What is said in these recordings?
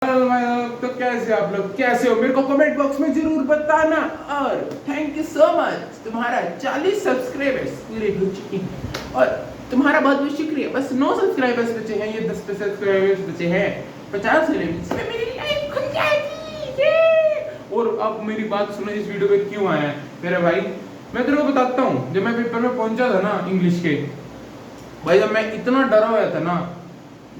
तो कैसे आप लोग कैसे हो, मेरे को कमेंट बॉक्स में जरूर बताना। और थैंक यू सो मच, तुम्हारा 40 सब्सक्राइबर्स पूरे हो चुके हैं और तुम्हारा बहुत बहुत शुक्रिया। बस 9 सब्सक्राइबर्स बचे हैं, ये 10 सब्सक्राइबर्स बचे हैं, 50 सब्सक्राइबर्स में मेरी लाइफ खुल जाएगी। और अब मेरी बात सुनो, इस वीडियो पे क्यों आया है मेरे भाई, मैं तेरे को बताता हूँ। जब मैं पेपर में पहुंचा था ना इंग्लिश के, भाई जब मैं इतना डरा हुआ था ना,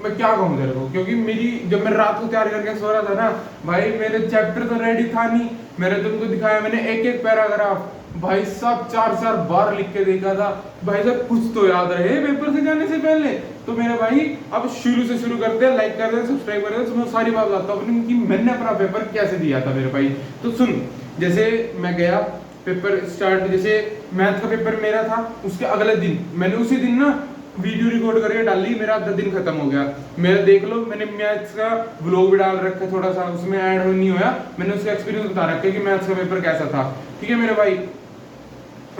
मैं क्या कहूँ तेरे को, क्योंकि मेरी जब मैं रात को तैयार करके सो रहा था ना भाई, मेरे चैप्टर तो रेडी था नहीं। मैंने तुमको दिखाया, मैंने एक एक पैराग्राफ भाई सब 4-4 बार लिख के देखा था। भाई साहब कुछ तो याद रहे पेपर से जाने से पहले। तो मेरे भाई अब शुरू से शुरू करते हैं, लाइक कर दे, सब्सक्राइब कर दे। तो मैं सारी बात बताता हूँ कि मैंने अपना पेपर कैसे दिया था मेरे भाई। तो सुन, जैसे मैं गया पेपर स्टार्ट, जैसे मैथ का पेपर मेरा था, उसके अगले दिन मैंने उसी दिन ना वीडियो रिकॉर्ड करके डाली, मेरा 10 दिन खत्म हो गया। मेरा देख लो, मैंने मैथ्स का व्लॉग भी डाल रखा है, थोड़ा सा उसमें ऐड नहीं होया, मैंने उसका एक्सपीरियंस बता रखा है कि मैथ्स का पेपर कैसा था। ठीक है मेरे भाई,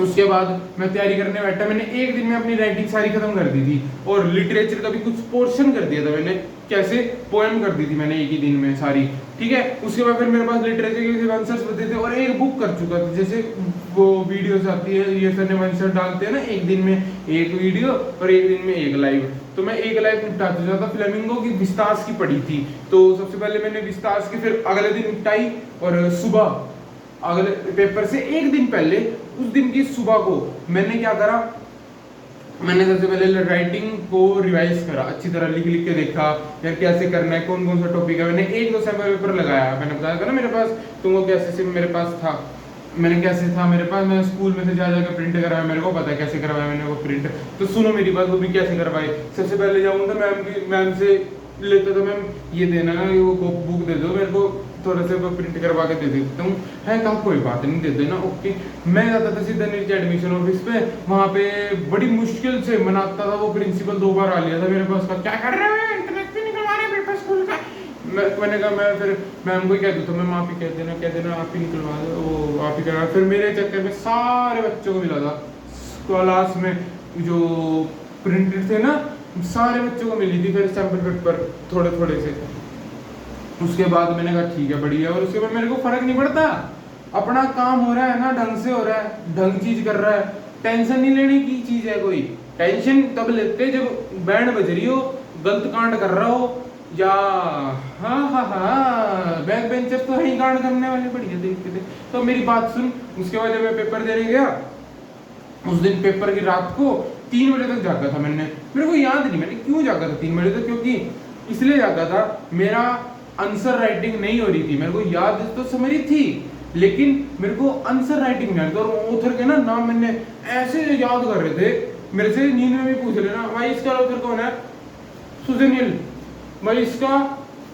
उसके बाद मैं तैयारी करने बैठा, मैंने एक दिन में अपनी राइटिंग सारी खत्म कर दी थी और लिटरेचर का भी कुछ पोर्शन कर दिया था मैंने, कैसे पोएम कर दी थी मैंने एक ही दिन में सारी। ठीक है, उसके बाद फिर मेरे पास लिटरेचर के आंसर्स बचे थे और एक बुक कर चुका था। जैसे वो वीडियोस आती है, ये सर ने आंसर डालते हैं ना, एक दिन में एक वीडियो और एक दिन में एक लाइव, तो मैं एक लाइव निपटा चुका था। फ्लेमिंगो की विस्तास की पढ़ी थी, तो सबसे पहले मैंने विस्तास की फिर अगले दिन निपटाई। और सुबह अगले पेपर से एक दिन पहले, उस दिन की सुबह को मैंने क्या करा, मैंने सबसे पहले राइटिंग को रिवाइज करा, अच्छी तरह लिख लिख के देखा यार कैसे करना है, कौन कौन सा टॉपिक है। मैंने एक दो सैंपल पेपर लगाया, मैंने बताया था ना मेरे पास, तुमको कैसे से मेरे पास था, मैंने कैसे था मेरे पास, मैं स्कूल में से जा जाकर प्रिंट करवाया, मेरे को पता है कैसे करवाया मैंने वो प्रिंट। तो सुनो मेरी बात, वो भी कैसे करवाए। सबसे पहले जाऊँगा मैम से लेता था, मैम ये देना है, वो बुक दे दो मेरे को, थोड़ा सा प्रिंट करवा के दे देता हूँ, है कहा कोई बात नहीं, दे देना, ओके। मैं जाता था सीधा नीचे एडमिशन ऑफिस पे, वहाँ पे बड़ी मुश्किल से मनाता था वो प्रिंसिपल, 2 बार आ लिया था मेरे पास का, क्या कर रहे हो, इंटरनेट पे निकलवा रहे पेपर स्कूल का। मैंने कहा मैं फिर मैम को कह दूँ, मैम आप ही कह देना आप ही निकलवा दो, वो आप ही करवा। फिर मेरे चक्कर में सारे बच्चों को मिला था क्लास में, जो प्रिंटेड थे ना, सारे बच्चों को मिली थी फिर सैंपल पेपर थोड़े थोड़े से। उसके बाद मैंने कहा ठीक है बढ़िया, और उसके बाद मेरे को फर्क नहीं पड़ता, अपना काम हो रहा है ना, ढंग से हो रहा है, ढंग चीज कर रहा है, टेंशन नहीं लेने की चीज है। कोई टेंशन तब लेते जब बैंड बज रही हो, गलत कांड कर रहा हो, या हाँ बैक बेंचर तो है ही कांड करने वाले, बढ़िया देखते थे। तो मेरी बात सुन, उसके बाद जब मैं पेपर देने गया, उस दिन पेपर की रात को 3 बजे तक जागा था मैंने, मेरे को याद नहीं मैंने क्यों जागा था 3 बजे तक, क्योंकि इसलिए जागा था, मेरा आंसर राइटिंग नहीं हो रही थी। मेरे को याद तो समझी थी, लेकिन मेरे को आंसर राइटिंग नहीं आ रही थी, और ऑथर के ना नाम मैंने ऐसे याद कर रहे थे, मेरे से नींद में भी पूछ लेना भाई इसका ऑथर कौन है, सुजनिल, भाई इसका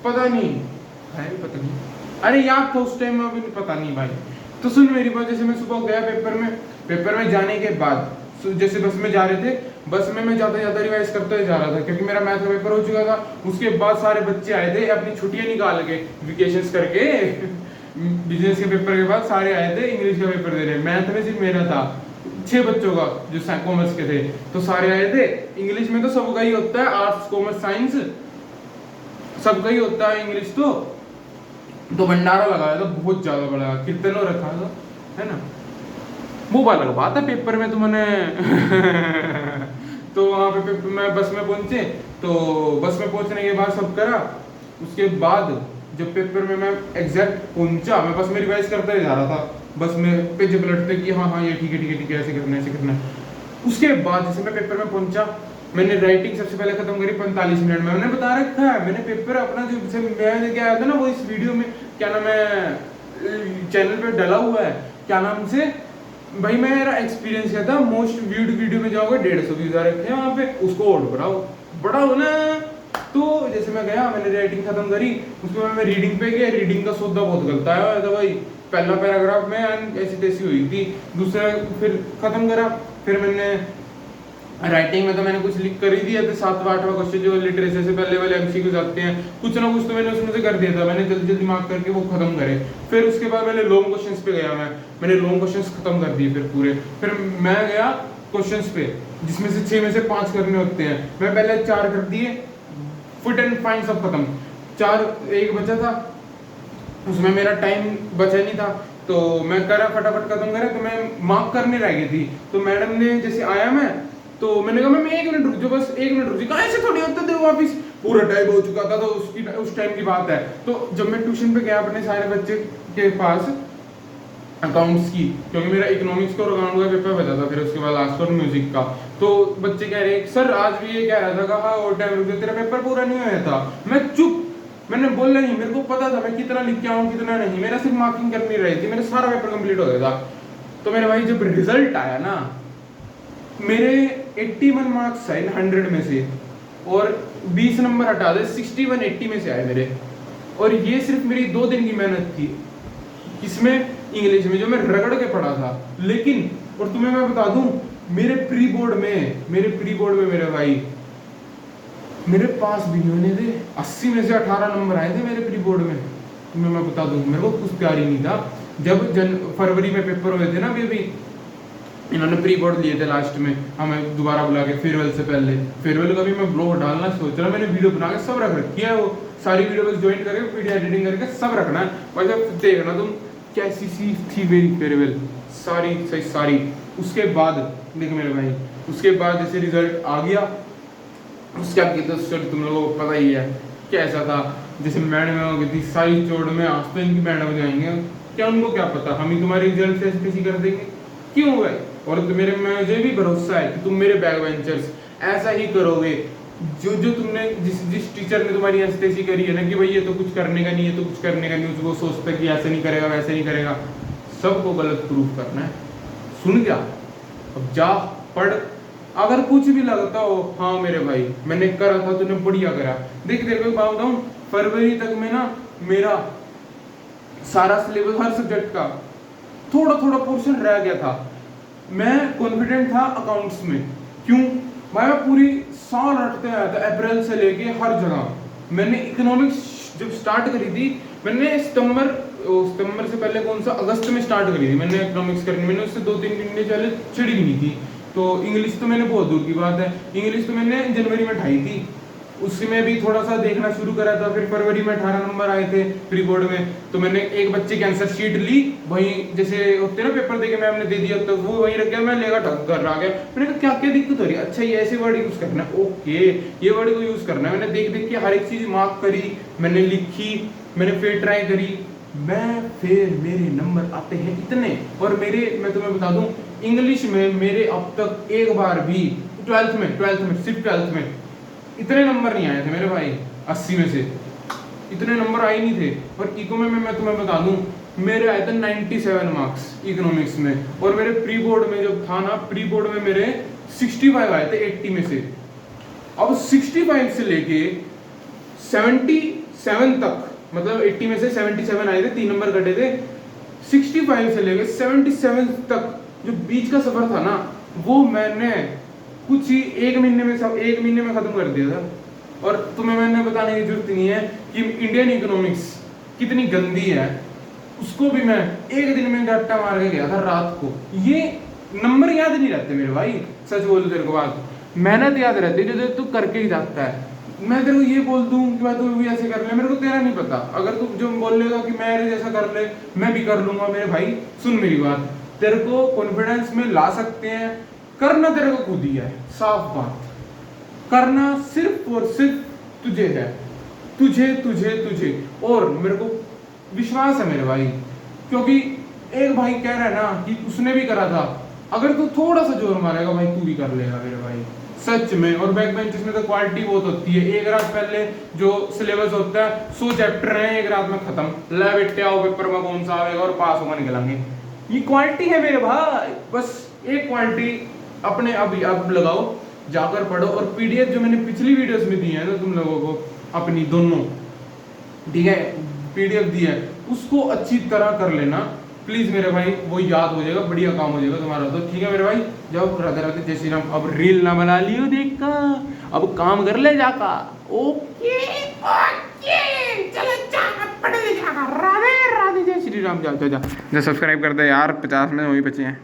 पता नहीं है, पता नहीं, अरे याद था उस टाइम में, अभी पता नहीं भाई। तो सुन मेरी बात, जैसे मैं सुबह गया पेपर में जाने के बाद, जैसे बस में जा रहे थे, बस में मैं जाता जाता रिवाइज करते जा रहा था, क्योंकि मेरा मैथ का पेपर हो चुका था। उसके बाद सारे बच्चे आए थे अपनी छुट्टियां निकाल के, वेकेशंस करके बिजनेस के पेपर के बाद सारे आए थे इंग्लिश का पेपर देने। मैथ में सिर्फ मेरा था, 6 बच्चों का जो कॉमर्स के थे, तो सारे आए थे। इंग्लिश में तो सबका ही होता है, आर्ट्स कॉमर्स साइंस सबका ही होता है इंग्लिश। तो भंडारा लगाया था बहुत ज्यादा बड़ा, कीर्तनों रखा था, है ना, वो वाला बात है पेपर में तो मैंने तो वहाँ पे मैं बस में पहुंचे, तो बस में पहुंचने के बाद सब करा। उसके बाद जब पेपर में मैं एग्जैक्ट पहुंचा, मैं बस में रिवाइज करता ही जा रहा था, बस में पेज पलटते कि हाँ ये ठीक है ऐसे करना है ऐसे करना है। उसके बाद जैसे मैं पेपर में पहुंचा, मैंने राइटिंग सबसे पहले खत्म करी 45 मिनट में। मैंने बता रखा है, मैंने पेपर अपना जो मैं लेके आया था ना, वो इस वीडियो में क्या नाम है चैनल पे डला हुआ है, क्या नाम से भाई, मेरा एक्सपीरियंस क्या था, मोस्ट व्यूड वीडियो में जाओगे 150 व्यूज आ रखे हैं वहाँ पे, उसको और बढ़ाओ ना। तो जैसे मैं गया, मैंने राइटिंग खत्म करी, उसके बाद मैं रीडिंग पे गया, रीडिंग का सौदा बहुत गलत आया हुआ था भाई। पहला पैराग्राफ में ऐसी तैसी हुई थी, दूसरा फिर खत्म करा, फिर मैंने राइटिंग में तो मैंने कुछ लिख कर ही दिया था, 7वां 8वां क्वेश्चन जो लिटरेचर से पहले वाले एमसीक्यूज आते हैं, कुछ ना कुछ तो मैंने उसमें से कर दिया था, मैंने जल्दी जल्दी मार्क करके वो खत्म करे। फिर उसके बाद मैंने लॉन्ग क्वेश्चंस पे गया, मैंने लॉन्ग क्वेश्चंस खत्म कर दिए फिर पूरे। फिर मैं गया क्वेश्चंस पे, जिसमें से 6 में से 5 करने होते हैं, मैं पहले 4 कर दिए, फिट एंड फाइन सब खत्म। एक बचा था, उसमें मेरा टाइम बचा नहीं था, तो मैं करा फटाफट खत्म करा, तो मैं मार्क करने रह गई थी। तो मैडम ने जैसे आया मैं, तो मैंने कहा मैम 1 मिनट रुक जाओ, बस 1 मिनट रुक जाओ। कहाँ ऐसे थोड़ी होता थे, वापिस पूरा टाइम हो चुका था। तो उस टाइम की बात है। तो जब मैं ट्यूशन पे गया अपने सारे बच्चे के पास अकाउंट्स की, क्योंकि मेरा इकोनॉमिक्स का और अकाउंट का पेपर बचा था, फिर उसके बाद लास्ट पर म्यूजिक का, तो बच्चे कह रहे सर आज भी ये कह रहा था, कहा और टाइम रुक जाओ, तेरा पेपर पूरा नहीं हुआ था। मैं चुप, मैंने बोला नहीं, मेरे को पता था मैं कितना लिख के आऊँ कितना नहीं, मेरा सिर्फ मार्किंग करनी रही थी, मेरा सारा पेपर कंप्लीट हो गया था। तो मेरे भाई जब रिजल्ट आया ना, मेरे 81 मार्क्स आए 100 में से, और 20 नंबर हटा दे 61 80 में से आए मेरे। और ये सिर्फ मेरी 2 दिन की मेहनत थी, किसमें, इंग्लिश में, जो मैं रगड़ के पढ़ा था। लेकिन और तुम्हें मैं बता दूं, मेरे प्री बोर्ड में मेरे भाई, मेरे पास भी नहीं होने थे, 80 में से 18 नंबर आए थे मेरे प्री बोर्ड में। तुम्हें मैं बता दूं, मेरे को कुछ प्यार ही नहीं था। जब फरवरी में पेपर हुए थे ना, अभी इन्होंने प्री बोर्ड लिए थे लास्ट में, हमें दोबारा बुला के फेयरवेल से पहले। फेयरवेल का भी मैं ब्लॉग डालना सोच रहा, मैंने वीडियो बना के सब रख रखी है, वो सारी वीडियो बस ज्वाइन करके वीडियो एडिटिंग करके सब रखना है। और जब देखना तुम कैसी सी थी मेरी फेयरवेल, सारी। उसके बाद देख मेरे भाई, उसके बाद जैसे रिजल्ट आ गया, उसके आगे तो स्टोरी तुम लोगों को पता ही है कैसा था। जैसे मैडम हो गई थी सारी चोट में, आज तो इनकी मैडम जाएंगे, क्या उनको क्या पता, हम ही तुम्हारे रिजल्ट से कैसी कर देंगे, क्यों भाई। और मेरे मुझे भी भरोसा है कि तुम मेरे बैक बेंचर्स ऐसा ही करोगे, जो तुमने जिस टीचर ने तुम्हारी एस्टेसी करी है ना, कि भाई ये तो कुछ करने का नहीं है, तो कुछ करने का नहीं, उसको सोचता है कि ऐसे नहीं करेगा वैसे नहीं करेगा, सबको गलत प्रूफ करना है। सुन क्या, अब जा पढ़, अगर कुछ भी लगता हो, हाँ मेरे भाई मैंने करा था, तूने बढ़िया करा। देख तेरे को बात बताऊं, फरवरी तक में ना मेरा सारा सिलेबस हर सब्जेक्ट का थोड़ा थोड़ा पोर्शन रह गया था। मैं कॉन्फिडेंट था अकाउंट्स में, क्यों भाई, मैं पूरी साल रटते आया था, अप्रैल से लेके हर जगह। मैंने इकोनॉमिक्स जब स्टार्ट करी थी, मैंने सितंबर से पहले कौन सा, अगस्त में स्टार्ट करी थी मैंने इकोनॉमिक्स करनी। मैंने उससे 2-3 महीने पहले चिड़ी भी नहीं थी। तो इंग्लिश तो मैंने बहुत दूर की बात है, इंग्लिश तो मैंने जनवरी में ढाई थी, उसमें भी थोड़ा सा देखना शुरू करा था। फिर फरवरी में 18 नंबर आए थे प्री बोर्ड में, तो मैंने एक बच्चे की आंसर शीट ली, वही जैसे होते ना पेपर देके मैम ने दे दिया, तो वो वहीं रख गया, मैं लेकर ढक कर आ गया। मैंने कहा क्या क्या दिक्कत हो रही है, अच्छा ये ऐसे वर्ड यूज करना है, ओके ये वर्ड को यूज करना है। मैंने देख के हर एक चीज मार्क करी, मैंने लिखी, मैंने फिर ट्राई करी, फिर मेरे नंबर आते हैं इतने। और मैं तुम्हें बता दूं, इंग्लिश में मेरे अब तक एक बार भी 12th में सिर्फ 12th में इतने नंबर नहीं आए थे मेरे भाई, 80 में से इतने नंबर आए नहीं थे। और इको में मैं तुम्हें बता दूं, मेरे आए थे 97 मार्क्स इकोनॉमिक्स में, और मेरे प्री बोर्ड में जब था ना, प्री बोर्ड में मेरे 65 आए थे 80 में से। अब 65 से लेके 77 तक, मतलब 80 में से 77 आए थे, 3 नंबर कटे थे। 65 से लेके 77 तक जो बीच का सफर था ना, वो मैंने कुछ ही एक महीने में खत्म कर दिया था। और तुम्हें मैंने बताने की जरूरत नहीं है कि इंडियन इकोनॉमिक्स कितनी गंदी है, उसको भी मैं एक दिन में रट्टा मार के गया था रात को। ये नंबर याद नहीं रहते मेरे भाई, सच बोलूं तेरे को बात, मेहनत याद रहती है जो तू करके ही जाता है। मैं तेरे को ये बोल दूं कि भाई तू भी ऐसे कर ले, मेरे को तेरा नहीं पता। अगर तू जो बोल लेगा कि मैं जैसा कर ले, मैं भी कर लूंगा, मेरे भाई सुन मेरी बात, तेरे को कॉन्फिडेंस में ला सकते हैं, करना तेरे को खुद ही है, साफ बात। करना सिर्फ और सिर्फ तुझे है, तुझे। और मेरे को विश्वास है मेरे भाई, क्योंकि एक भाई कह रहा है ना कि उसने भी करा था, अगर तू थोड़ा सा जोर मारेगा भाई तू भी कर लेगा मेरे भाई, सच में। और बैक बेंचेस में तो क्वालिटी बहुत होती है। एक रात पहले जो सिलेबस होता है, 100 चैप्टर हैं, एक रात में खत्म, ले बेटे आओ पेपर में कौन सा आएगा और पास होगा निकलेंगे। ये क्वालिटी है मेरे भाई, बस एक क्वालिटी अपने अब लगाओ, जाकर पढ़ो। और पीडीएफ जो मैंने पिछली वीडियोस में दी है ना तुम लोगों को, अपनी दोनों, ठीक है, पीडीएफ दी है, उसको अच्छी तरह कर लेना प्लीज मेरे भाई, वो याद हो जाएगा, बढ़िया काम हो जाएगा तुम्हारा। तो ठीक है मेरे भाई, जाओ राधे राधे, जय श्री राम। अब रील ना बना लियो देख का, अब काम कर ले जाका। ओके चलो जा पढ़ ले जाका। राधे राधे, जय श्री राम। जा सब्सक्राइब कर दे यार, 50 में वही बचे हैं।